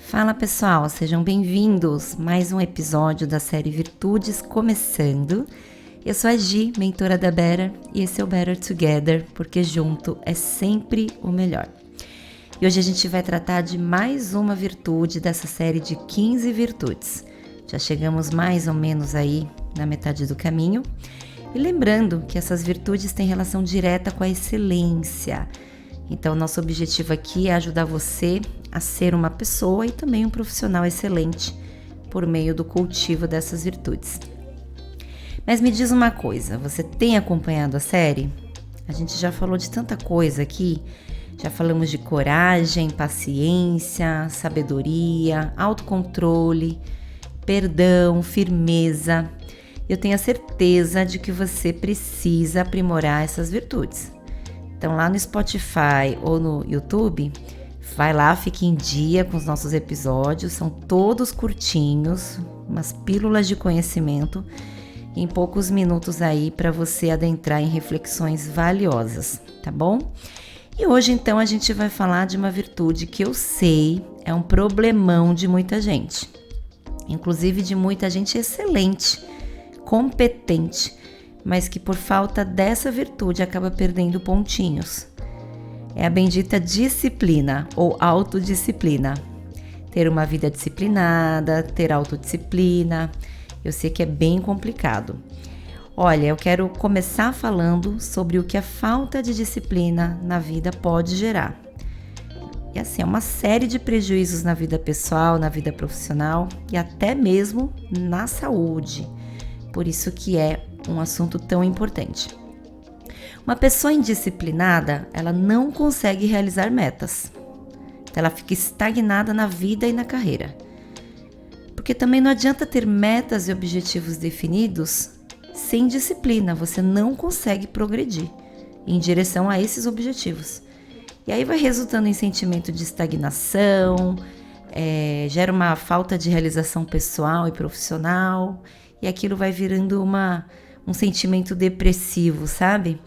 Fala pessoal, sejam bem-vindos! Mais um episódio da série Virtudes começando. Eu sou a Gi, mentora da Better, e esse é o Better Together, porque junto é sempre o melhor. E hoje a gente vai tratar de mais uma virtude dessa série de 15 virtudes. Já chegamos mais ou menos aí na metade do caminho. E lembrando que essas virtudes têm relação direta com a excelência. Então, nosso objetivo aqui é ajudar você a ser uma pessoa e também um profissional excelente por meio do cultivo dessas virtudes. Mas me diz uma coisa, você tem acompanhado a série? A gente já falou de tanta coisa aqui, já falamos de coragem, paciência, sabedoria, autocontrole, perdão, firmeza. Eu tenho a certeza de que você precisa aprimorar essas virtudes. Então lá no Spotify ou no YouTube, vai lá, fique em dia com os nossos episódios, são todos curtinhos, umas pílulas de conhecimento, em poucos minutos aí para você adentrar em reflexões valiosas, tá bom? E hoje então a gente vai falar de uma virtude que eu sei é um problemão de muita gente, inclusive de muita gente excelente, competente, mas que por falta dessa virtude acaba perdendo pontinhos. É a bendita disciplina ou autodisciplina. Ter uma vida disciplinada, ter autodisciplina, eu sei que é bem complicado. Olha, eu quero começar falando sobre o que a falta de disciplina na vida pode gerar. E assim, é uma série de prejuízos na vida pessoal, na vida profissional e até mesmo na saúde. Por isso que é um assunto tão importante. Uma pessoa indisciplinada, ela não consegue realizar metas. Ela fica estagnada na vida e na carreira. Porque também não adianta ter metas e objetivos definidos sem disciplina. Você não consegue progredir em direção a esses objetivos. E aí vai resultando em sentimento de estagnação, gera uma falta de realização pessoal e profissional, e aquilo vai virando um sentimento depressivo, sabe?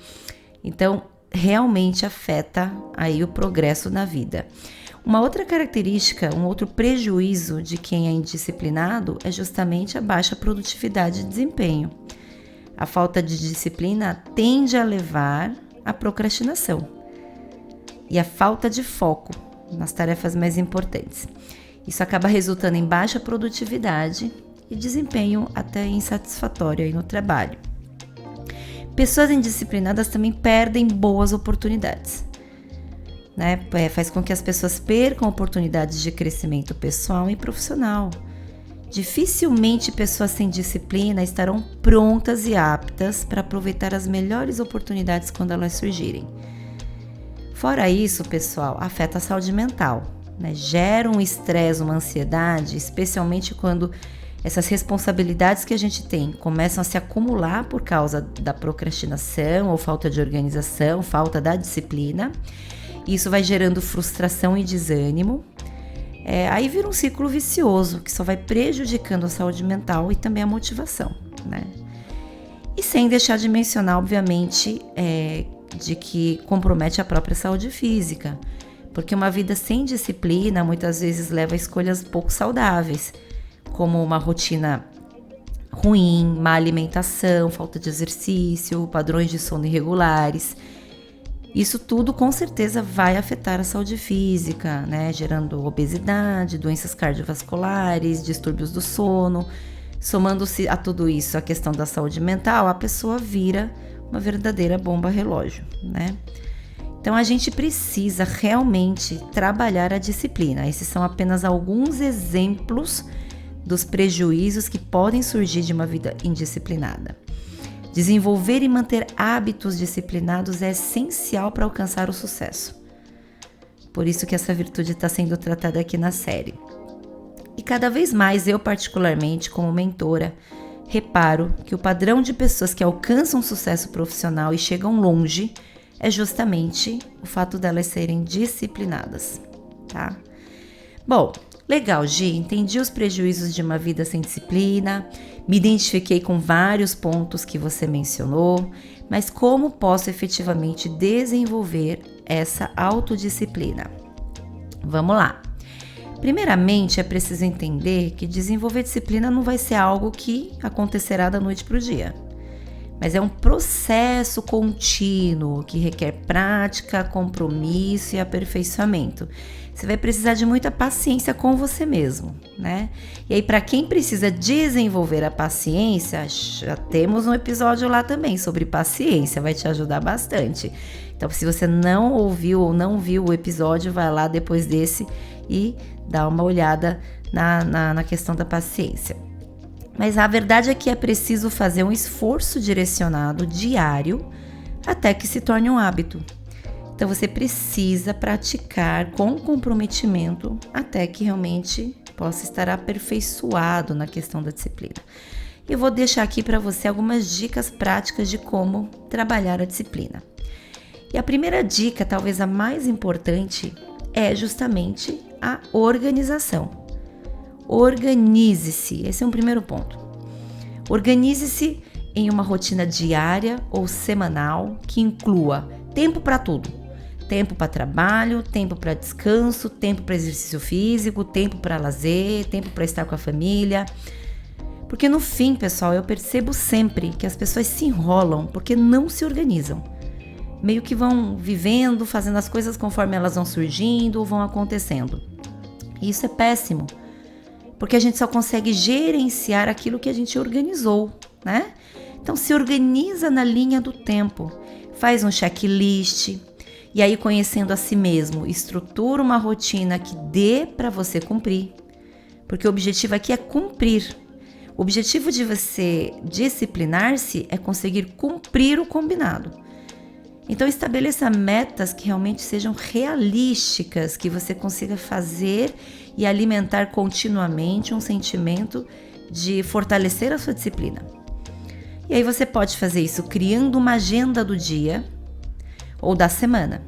Então, realmente afeta aí o progresso na vida. Uma outra característica, um outro prejuízo de quem é indisciplinado é justamente a baixa produtividade e desempenho. A falta de disciplina tende a levar à procrastinação e a falta de foco nas tarefas mais importantes. Isso acaba resultando em baixa produtividade e desempenho até insatisfatório aí no trabalho. Pessoas indisciplinadas também perdem boas oportunidades, né? Faz com que as pessoas percam oportunidades de crescimento pessoal e profissional. Dificilmente pessoas sem disciplina estarão prontas e aptas para aproveitar as melhores oportunidades quando elas surgirem. Fora isso, pessoal, afeta a saúde mental, né? Gera um estresse, uma ansiedade, especialmente quando essas responsabilidades que a gente tem começam a se acumular por causa da procrastinação ou falta de organização, falta da disciplina. Isso vai gerando frustração e desânimo. Aí vira um ciclo vicioso que só vai prejudicando a saúde mental e também a motivação, né? E sem deixar de mencionar, obviamente, de que compromete a própria saúde física. Porque uma vida sem disciplina muitas vezes leva a escolhas pouco saudáveis, como uma rotina ruim, má alimentação, falta de exercício, padrões de sono irregulares. Isso tudo com certeza vai afetar a saúde física, né? Gerando obesidade, doenças cardiovasculares, distúrbios do sono. Somando-se a tudo isso a questão da saúde mental, a pessoa vira uma verdadeira bomba relógio, né? Então a gente precisa realmente trabalhar a disciplina. Esses são apenas alguns exemplos dos prejuízos que podem surgir de uma vida indisciplinada. Desenvolver e manter hábitos disciplinados é essencial para alcançar o sucesso. Por isso que essa virtude está sendo tratada aqui na série. E cada vez mais eu, particularmente, como mentora, reparo que o padrão de pessoas que alcançam sucesso profissional e chegam longe é justamente o fato delas serem disciplinadas, tá? Bom, legal, Gi, entendi os prejuízos de uma vida sem disciplina, me identifiquei com vários pontos que você mencionou, mas como posso efetivamente desenvolver essa autodisciplina? Vamos lá. Primeiramente, é preciso entender que desenvolver disciplina não vai ser algo que acontecerá da noite para o dia, mas é um processo contínuo que requer prática, compromisso e aperfeiçoamento. Você vai precisar de muita paciência com você mesmo, né? E aí, para quem precisa desenvolver a paciência, já temos um episódio lá também sobre paciência, vai te ajudar bastante. Então, se você não ouviu ou não viu o episódio, vai lá depois desse e dá uma olhada na questão da paciência. Mas a verdade é que é preciso fazer um esforço direcionado diário até que se torne um hábito. Então você precisa praticar com comprometimento até que realmente possa estar aperfeiçoado na questão da disciplina. Eu vou deixar aqui para você algumas dicas práticas de como trabalhar a disciplina. E a primeira dica, talvez a mais importante, é justamente a organização. Organize-se, esse é um primeiro ponto. Organize-se em uma rotina diária ou semanal que inclua tempo para tudo. Tempo para trabalho, tempo para descanso, tempo para exercício físico, tempo para lazer, tempo para estar com a família. Porque no fim, pessoal, eu percebo sempre que as pessoas se enrolam porque não se organizam. Meio que vão vivendo, fazendo as coisas conforme elas vão surgindo ou vão acontecendo. E isso é péssimo, porque a gente só consegue gerenciar aquilo que a gente organizou, né? Então se organiza na linha do tempo, faz um checklist, e aí conhecendo a si mesmo, estrutura uma rotina que dê para você cumprir, porque o objetivo aqui é cumprir. O objetivo de você disciplinar-se é conseguir cumprir o combinado. Então estabeleça metas que realmente sejam realísticas, que você consiga fazer e alimentar continuamente um sentimento de fortalecer a sua disciplina. E aí você pode fazer isso criando uma agenda do dia ou da semana.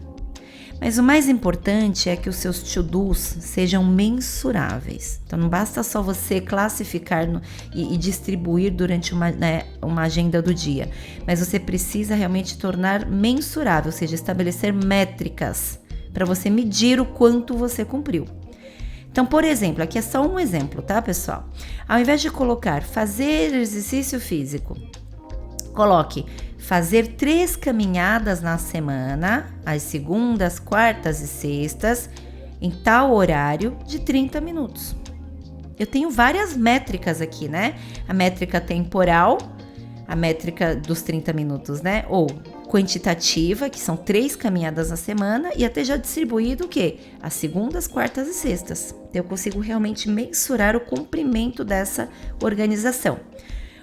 Mas o mais importante é que os seus to-dos sejam mensuráveis. Então não basta só você classificar e distribuir durante uma agenda do dia, mas você precisa realmente tornar mensurável, ou seja, estabelecer métricas para você medir o quanto você cumpriu. Então, por exemplo, aqui é só um exemplo, tá, pessoal? Ao invés de colocar fazer exercício físico, coloque fazer 3 caminhadas na semana, às segundas, quartas e sextas, em tal horário de 30 minutos. Eu tenho várias métricas aqui, né? A métrica temporal, a métrica dos 30 minutos, né? Ou quantitativa, que são 3 caminhadas na semana, e até já distribuído o quê? As segundas, quartas e sextas. Eu consigo realmente mensurar o cumprimento dessa organização.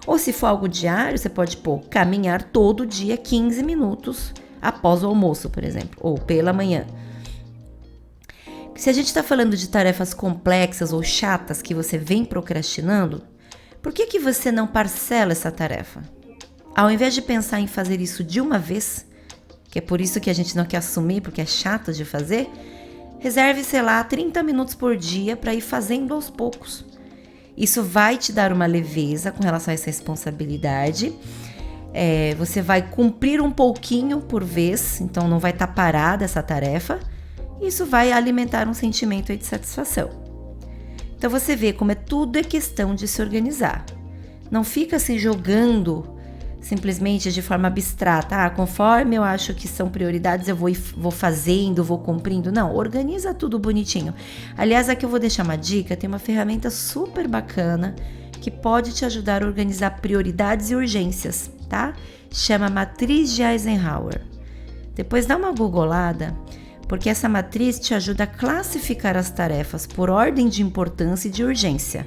Ou se for algo diário, você pode pôr caminhar todo dia 15 minutos após o almoço, por exemplo, ou pela manhã. Se a gente está falando de tarefas complexas ou chatas que você vem procrastinando, por que você não parcela essa tarefa? Ao invés de pensar em fazer isso de uma vez, que é por isso que a gente não quer assumir, porque é chato de fazer, reserve, sei lá, 30 minutos por dia para ir fazendo aos poucos. Isso vai te dar uma leveza com relação a essa responsabilidade. Você vai cumprir um pouquinho por vez, então não vai estar parada essa tarefa. Isso vai alimentar um sentimento de satisfação. Então você vê como tudo é questão de se organizar. Não fica se jogando simplesmente de forma abstrata. Conforme eu acho que são prioridades, eu vou fazendo, vou cumprindo. Não, organiza tudo bonitinho. Aliás, aqui eu vou deixar uma dica, tem uma ferramenta super bacana que pode te ajudar a organizar prioridades e urgências, tá? Chama Matriz de Eisenhower. Depois dá uma googolada, porque essa matriz te ajuda a classificar as tarefas por ordem de importância e de urgência.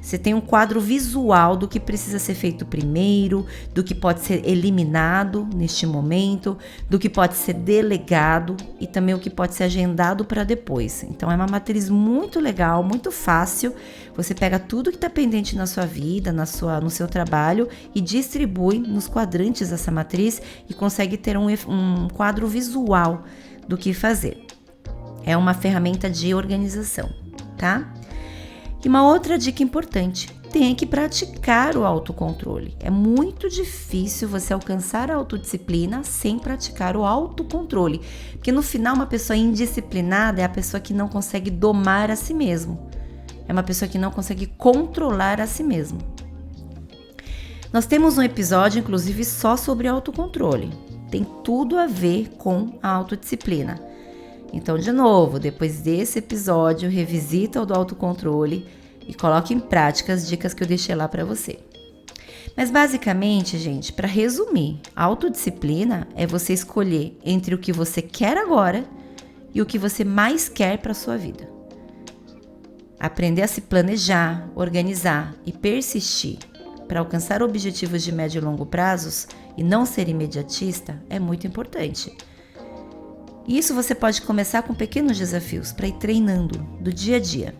Você tem um quadro visual do que precisa ser feito primeiro, do que pode ser eliminado neste momento, do que pode ser delegado e também o que pode ser agendado para depois. Então é uma matriz muito legal, muito fácil. Você pega tudo que está pendente na sua vida, no seu trabalho e distribui nos quadrantes dessa matriz e consegue ter um quadro visual do que fazer. É uma ferramenta de organização, tá? E uma outra dica importante, tem que praticar o autocontrole. É muito difícil você alcançar a autodisciplina sem praticar o autocontrole, porque no final uma pessoa indisciplinada é a pessoa que não consegue domar a si mesmo, é uma pessoa que não consegue controlar a si mesmo. Nós temos um episódio, inclusive, só sobre autocontrole. Tem tudo a ver com a autodisciplina. Então, de novo, depois desse episódio, revisita o do autocontrole e coloque em prática as dicas que eu deixei lá para você. Mas basicamente, gente, para resumir, a autodisciplina é você escolher entre o que você quer agora e o que você mais quer para a sua vida. Aprender a se planejar, organizar e persistir para alcançar objetivos de médio e longo prazos e não ser imediatista é muito importante. Isso você pode começar com pequenos desafios para ir treinando do dia a dia.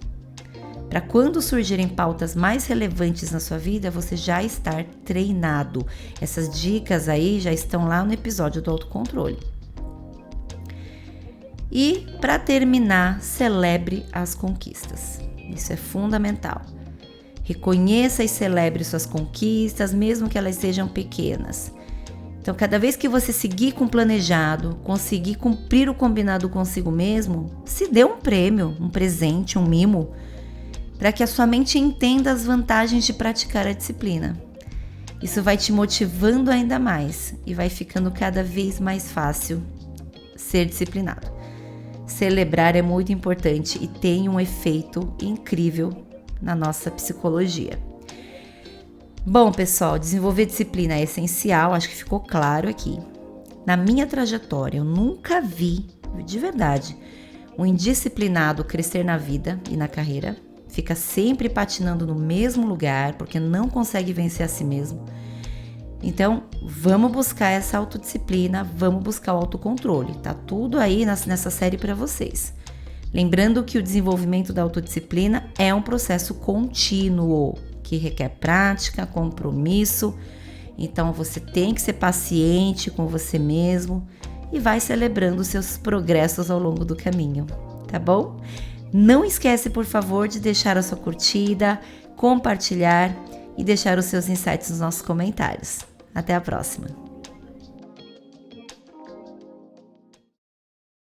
Para quando surgirem pautas mais relevantes na sua vida, você já estar treinado. Essas dicas aí já estão lá no episódio do autocontrole. E para terminar, celebre as conquistas. Isso é fundamental. Reconheça e celebre suas conquistas, mesmo que elas sejam pequenas. Então, cada vez que você seguir com o planejado, conseguir cumprir o combinado consigo mesmo, se dê um prêmio, um presente, um mimo, para que a sua mente entenda as vantagens de praticar a disciplina. Isso vai te motivando ainda mais e vai ficando cada vez mais fácil ser disciplinado. Celebrar é muito importante e tem um efeito incrível na nossa psicologia. Bom, pessoal, desenvolver disciplina é essencial, acho que ficou claro aqui. Na minha trajetória, eu nunca vi, de verdade, um indisciplinado crescer na vida e na carreira, fica sempre patinando no mesmo lugar porque não consegue vencer a si mesmo. Então, vamos buscar essa autodisciplina, vamos buscar o autocontrole. Tá tudo aí nessa série para vocês. Lembrando que o desenvolvimento da autodisciplina é um processo contínuo, que requer prática, compromisso. Então, você tem que ser paciente com você mesmo e vai celebrando seus progressos ao longo do caminho, tá bom? Não esquece, por favor, de deixar a sua curtida, compartilhar e deixar os seus insights nos nossos comentários. Até a próxima!